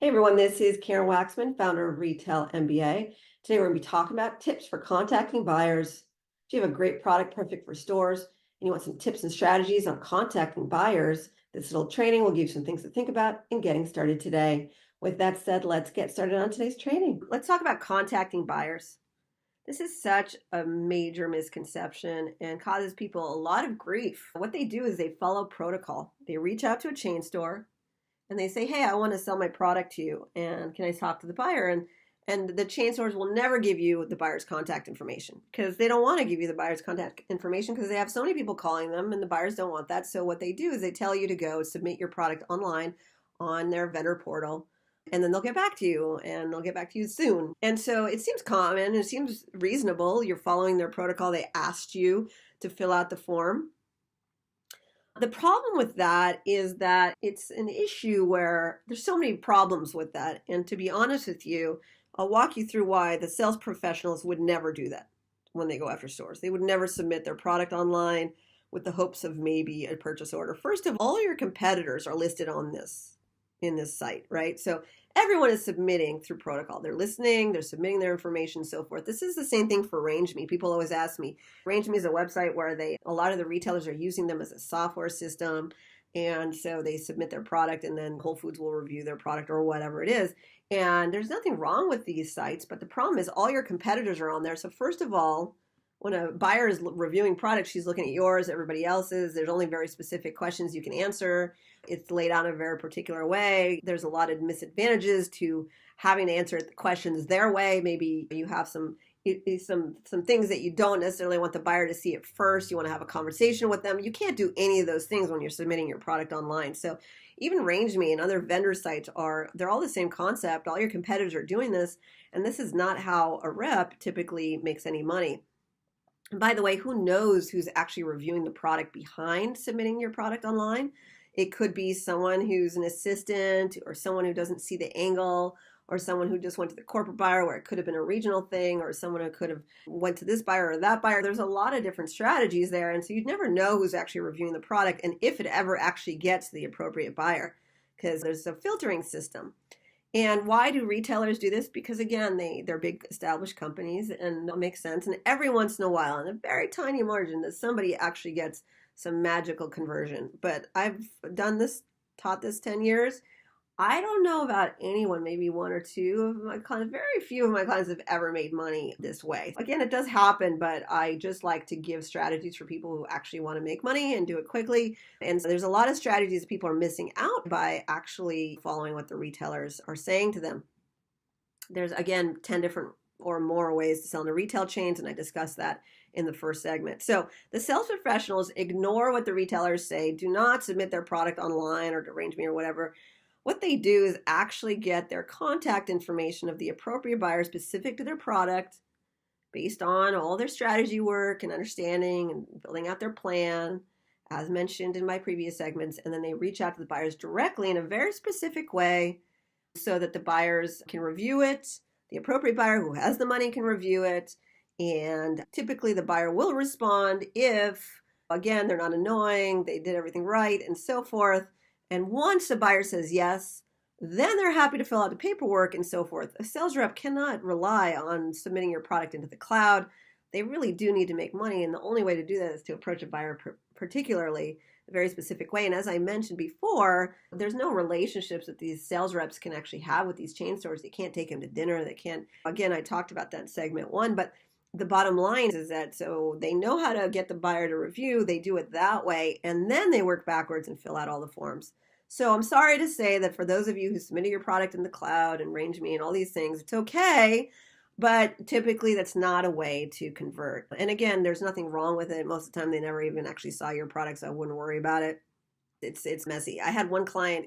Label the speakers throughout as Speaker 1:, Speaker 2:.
Speaker 1: Hey everyone, this is Karen Waxman, founder of Retail MBA. Today we're going to be talking about tips for contacting buyers. If you have a great product perfect for stores and you want some tips and strategies on contacting buyers, this little training will give you some things to think about in getting started today. With that said, let's get started on today's training. Let's talk about contacting buyers. This is such a major misconception and causes people a lot of grief. What they do is they follow protocol. They reach out to a chain store and they say, "Hey, I want to sell my product to you, and can I talk to the buyer?" And the chain stores will never give you the buyer's contact information because they don't want to give you the buyer's contact information because they have so many people calling them, and the buyers don't want that. So what they do is they tell you to go submit your product online on their vendor portal, and then they'll get back to you, and they'll get back to you soon. And so it seems common, it seems reasonable. You're following their protocol. They asked you to fill out the form. The problem with that is that it's an issue where there's so many problems with that. And to be honest with you, I'll walk you through why the sales professionals would never do that when they go after stores. They would never submit their product online with the hopes of maybe a purchase order. First of all your competitors are listed on this in this site, right? So everyone is submitting through protocol. They're listening, they're submitting their information, so forth. This is the same thing for RangeMe. People always ask me, RangeMe is a website where a lot of the retailers are using them as a software system. And so they submit their product and then Whole Foods will review their product or whatever it is. And there's nothing wrong with these sites, but the problem is all your competitors are on there. So first of all, when a buyer is reviewing products, she's looking at yours, everybody else's. There's only very specific questions you can answer. It's laid out in a very particular way. There's a lot of disadvantages to having to answer the questions their way. Maybe you have some things that you don't necessarily want the buyer to see at first. You want to have a conversation with them. You can't do any of those things when you're submitting your product online. So even RangeMe and other vendor sites they're all the same concept. All your competitors are doing this, and this is not how a rep typically makes any money. And by the way, who knows who's actually reviewing the product behind submitting your product online? It could be someone who's an assistant or someone who doesn't see the angle or someone who just went to the corporate buyer where it could have been a regional thing or someone who could have went to this buyer or that buyer. There's a lot of different strategies there. And so you'd never know who's actually reviewing the product and if it ever actually gets to the appropriate buyer because there's a filtering system. And why do retailers do this? Because again, they're big established companies and that makes sense. And every once in a while, in a very tiny margin, that somebody actually gets some magical conversion. But I've taught this 10 years. I don't know about anyone, maybe one or two of my clients, very few of my clients have ever made money this way. Again, it does happen, but I just like to give strategies for people who actually want to make money and do it quickly. And so there's a lot of strategies that people are missing out by actually following what the retailers are saying to them. There's, again, 10 different or more ways to sell in the retail chains, and I discussed that in the first segment. So the sales professionals ignore what the retailers say, do not submit their product online or to RangeMe or whatever. What they do is actually get their contact information of the appropriate buyer specific to their product based on all their strategy work and understanding and building out their plan, as mentioned in my previous segments. And then they reach out to the buyers directly in a very specific way so that the buyers can review it. The appropriate buyer who has the money can review it. And typically the buyer will respond if, again, they're not annoying, they did everything right, and so forth. And once the buyer says yes, then they're happy to fill out the paperwork and so forth. A sales rep cannot rely on submitting your product into the cloud. They really do need to make money, and the only way to do that is to approach a buyer particularly a very specific way. And as I mentioned before, there's no relationships that these sales reps can actually have with these chain stores. They can't take them to dinner. They can't, again, I talked about that in segment one, but the bottom line is that so they know how to get the buyer to review, they do it that way, and then they work backwards and fill out all the forms. So I'm sorry to say that for those of you who submitted your product in the cloud and RangeMe and all these things, it's okay, but typically that's not a way to convert. And again, there's nothing wrong with it. Most of the time they never even actually saw your product, so I wouldn't worry about it. It's messy. I had one client,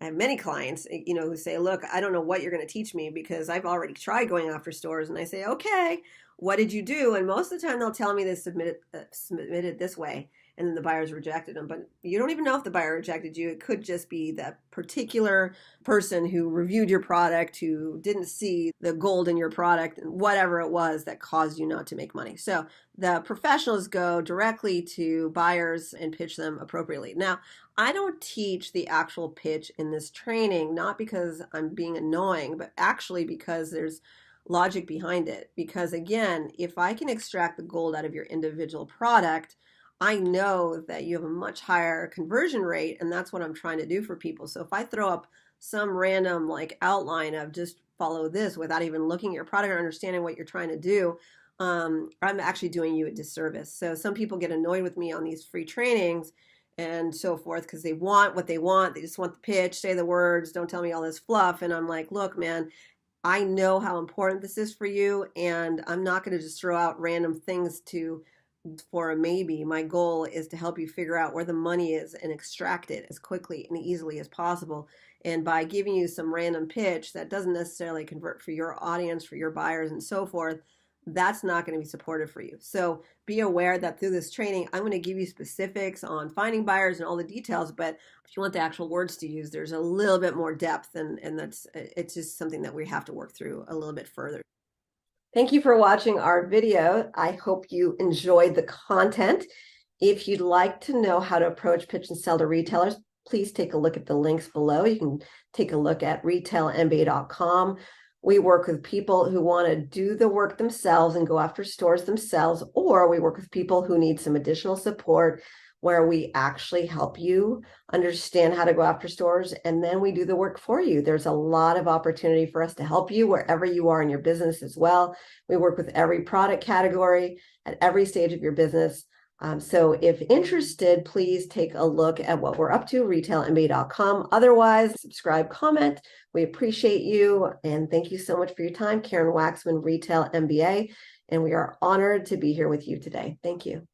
Speaker 1: I have many clients, who say, "Look, I don't know what you're going to teach me because I've already tried going after stores." And I say, "Okay, what did you do?" And most of the time they'll tell me they submitted this way. and then the buyers rejected them. But you don't even know if the buyer rejected you. It could just be that particular person who reviewed your product, who didn't see the gold in your product, and whatever it was that caused you not to make money. So the professionals go directly to buyers and pitch them appropriately. Now, I don't teach the actual pitch in this training, not because I'm being annoying, but actually because there's logic behind it. Because again, if I can extract the gold out of your individual product, I know that you have a much higher conversion rate, and that's what I'm trying to do for people. So if I throw up some random like outline of just follow this without even looking at your product or understanding what you're trying to do, I'm actually doing you a disservice. So some people get annoyed with me on these free trainings and so forth because they want what they want. They just want the pitch, say the words, don't tell me all this fluff. And I'm like, look, man, I know how important this is for you, and I'm not going to just throw out random things for a maybe. My goal is to help you figure out where the money is and extract it as quickly and easily as possible. And by giving you some random pitch that doesn't necessarily convert for your audience, for your buyers and so forth, that's not going to be supportive for you. So be aware that through this training, I'm going to give you specifics on finding buyers and all the details. But if you want the actual words to use, there's a little bit more depth, and it's just something that we have to work through a little bit further. Thank you for watching our video. I hope you enjoyed the content. If you'd like to know how to approach, pitch, and sell to retailers, please take a look at the links below. You can take a look at retailmba.com. We work with people who want to do the work themselves and go after stores themselves, or we work with people who need some additional support where we actually help you understand how to go after stores, and then we do the work for you. There's a lot of opportunity for us to help you wherever you are in your business as well. We work with every product category at every stage of your business. So if interested, please take a look at what we're up to, retailmba.com. Otherwise, subscribe, comment. We appreciate you. And thank you so much for your time. Karen Waksman, Retail MBA. And we are honored to be here with you today. Thank you.